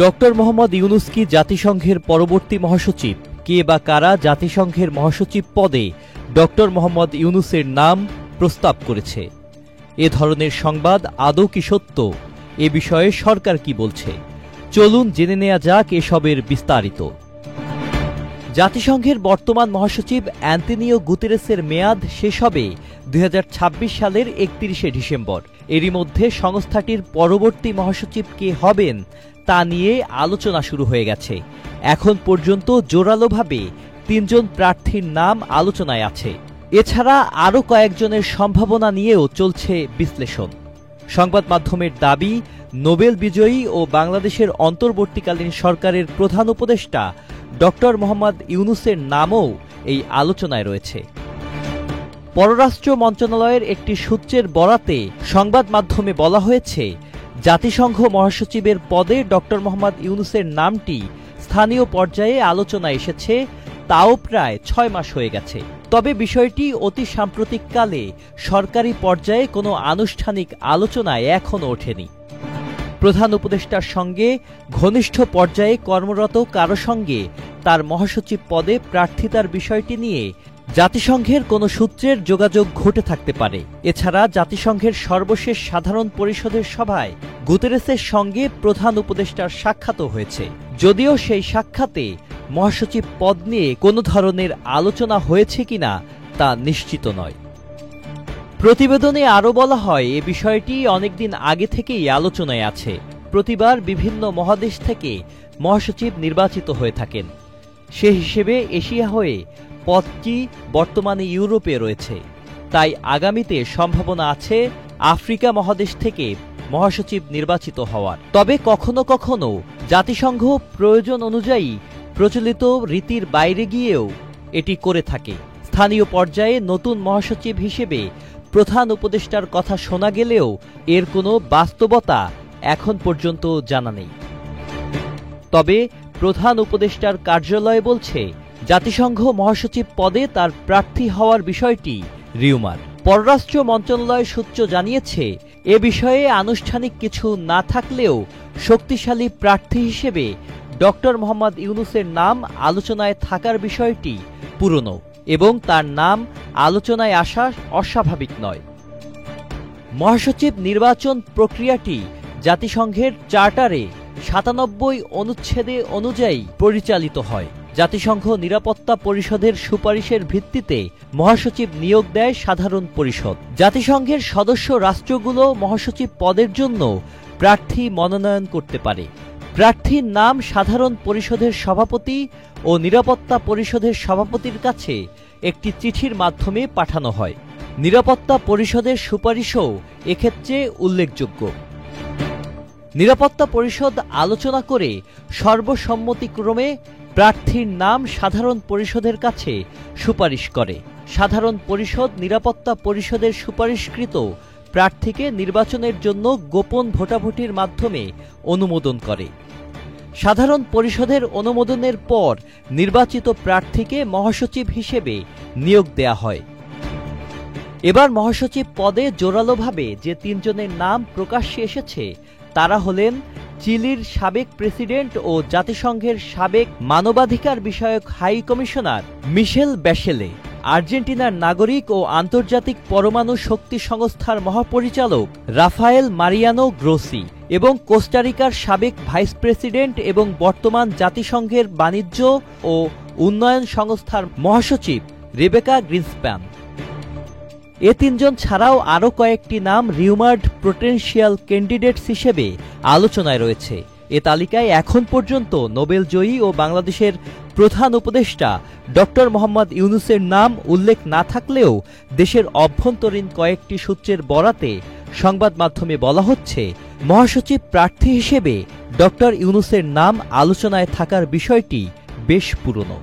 Doctor Mohammad Yunus কি জাতিসংঘের পরবর্তী মহাসচিব? কে বা কারা জাতিসংঘের মহাসচিব পদে ডক্টর মোহাম্মদ ইউনূসের নাম প্রস্তাব করেছে? এ ধরনের সংবাদ আদৌ কি সত্য? এ বিষয়ে সরকার কি বলছে? চলুন জেনে নেওয়া যাক এসবের বিস্তারিত। জাতিসংঘের বর্তমান মহাসচিব অ্যান্তোনিও গুতেরেসের মেয়াদ শেষ হবে ২০২৬ সালের ৩১শে ডিসেম্বর। এরই মধ্যে সংস্থাটির পরবর্তী মহাসচিব কে হবেন তা নিয়ে আলোচনা শুরু হয়ে গেছে। এখন পর্যন্ত জোরালোভাবে ৩ জন প্রার্থীর নাম আলোচনায় আছে। এছাড়া আরও কয়েকজনের সম্ভাবনা নিয়েও চলছে বিশ্লেষণ। সংবাদ মাধ্যমের দাবি, নোবেল বিজয়ী ও বাংলাদেশের অন্তর্বর্তীকালীন সরকারের প্রধান উপদেষ্টা ডক্টর মোহাম্মদ ইউনূসের নামও এই আলোচনায় রয়েছে। পররাষ্ট্র মন্ত্রণালয়ের একটি সূত্রের বরাতে সংবাদ মাধ্যমে বলা হয়েছে, জাতিসংঘ মহাসচিবের পদে ডক্টর মোহাম্মদ ইউনূসের নামটি স্থানীয় পর্যায়ে আলোচনায় এসেছে, তাও প্রায় ৬ মাস হয়ে গেছে। তবে বিষয়টি অতি সাম্প্রতিককালে সরকারি পর্যায়ে কোনো আনুষ্ঠানিক আলোচনায় এখনও ওঠেনি। প্রধান উপদেষ্টার সঙ্গে ঘনিষ্ঠ পর্যায়ে কর্মরত কারো সঙ্গে তার মহাসচিব পদে প্রার্থিতার বিষয়টি নিয়ে জাতিসংঘের কোনো সূত্রের যোগাযোগ ঘটে থাকতে পারে। এছাড়া জাতিসংঘের সর্বশেষ সাধারণ পরিষদের সভায় গুতেরেসের সঙ্গে প্রধান উপদেষ্টার সাক্ষাৎও হয়েছে, যদিও সেই সাক্ষাতে মহাসচিব পদ নিয়ে কোনো ধরনের আলোচনা হয়েছে কিনা তা নিশ্চিত নয়। প্রতিবেদনে আরও বলা হয়, এ বিষয়টি অনেকদিন আগে থেকেই আলোচনায় আছে। প্রতিবার বিভিন্ন মহাদেশ থেকে মহাসচিব নির্বাচিত হয়ে থাকেন। সে হিসেবে এশিয়া হয়ে পদটি বর্তমানে ইউরোপে রয়েছে, তাই আগামীতে সম্ভাবনা আছে আফ্রিকা মহাদেশ থেকে মহাসচিব নির্বাচিত হওয়ার। তবে কখনো কখনো জাতিসংঘ প্রয়োজন অনুযায়ী প্রচলিত রীতির বাইরে গিয়েও এটি করে থাকে। স্থানীয় পর্যায়ে নতুন মহাসচিব হিসেবে প্রধান উপদেষ্টার কথা শোনা গেলেও এর কোনো বাস্তবতা এখন পর্যন্ত জানা নেই। তবে প্রধান উপদেষ্টার কার্যালয় বলছে, জাতিসংঘ মহাসচিব পদে তার প্রার্থী হওয়ার বিষয়টি রিউমার। পররাষ্ট্র মন্ত্রণালয় সূত্র জানিয়েছে, এ বিষয়ে আনুষ্ঠানিক কিছু না থাকলেও শক্তিশালী প্রার্থী হিসেবে ডক্টর মোহাম্মদ ইউনূসের নাম আলোচনায় থাকার বিষয়টি পুরনো এবং তার নাম আলোচনায় আসা অস্বাভাবিক নয়। মহাসচিব নির্বাচন প্রক্রিয়াটি জাতিসংঘের চার্টারে ৯৭ অনুচ্ছেদে অনুযায়ী পরিচালিত হয়। জাতিসংঘ নিরাপত্তা পরিষদের সুপারিশের ভিত্তিতে মহাসচিব নিয়োগ দেয় সাধারণ পরিষদ। জাতিসংঘের সদস্য রাষ্ট্রগুলো মহাসচিব পদের জন্য প্রার্থী মনোনয়ন করতে পারে। প্রার্থীর নাম সাধারণ পরিষদের সভাপতি ও নিরাপত্তা পরিষদের সভাপতির কাছে একটি চিঠির মাধ্যমে পাঠানো হয়। নিরাপত্তা পরিষদের সুপারিশও এক্ষেত্রে উল্লেখযোগ্য। নিরাপত্তা পরিষদ আলোচনা করে সর্বসম্মতিক্রমে প্রার্থীর নাম সাধারণ পরিষদের কাছে সুপারিশ করে। সাধারণ পরিষদ নিরাপত্তা পরিষদের সুপারিশকৃত প্রার্থীকে নির্বাচনের জন্য গোপন ভোটাভুটির মাধ্যমে অনুমোদন করে। সাধারণ পরিষদের অনুমোদনের পর নির্বাচিত প্রার্থীকে মহাসচিব হিসেবে নিয়োগ দেয়া হয়। এবার মহাসচিব পদে জোরালোভাবে যে ৩ জনের নাম প্রকাশ্যে এসেছে তারা হলেন চিলির সাবেক প্রেসিডেন্ট ও জাতিসংঘের সাবেক মানবাধিকার বিষয়ক হাই কমিশনার মিশেল ব্যাশেলে, আর্জেন্টিনার নাগরিক ও আন্তর্জাতিক পরমাণু শক্তি সংস্থার মহাপরিচালক রাফায়েল মারিয়ানো গ্রোসি এবং কোস্টারিকার সাবেক ভাইস প্রেসিডেন্ট এবং বর্তমান জাতিসংঘের বাণিজ্য ও উন্নয়ন সংস্থার মহাসচিব রেবেকা গ্রিনস্প্যান। এ ৩ জন ছাড়াও আরও কয়েকটি নাম রিউমার্ড পোটেনশিয়াল ক্যান্ডিডেটস হিসেবে আলোচনায় রয়েছে। এ তালিকায় এখন পর্যন্ত নোবেল জয়ী ও বাংলাদেশের প্রধান উপদেষ্টা ডক্টর মোহাম্মদ ইউনূসের নাম উল্লেখ না থাকলেও দেশের অভ্যন্তরীণ কয়েকটি সূত্রের বরাতে সংবাদ মাধ্যমে বলা হচ্ছে, মহাসচিব প্রার্থী হিসেবে ডক্টর ইউনূসের নাম আলোচনায় থাকার বিষয়টি বেশ পুরনো।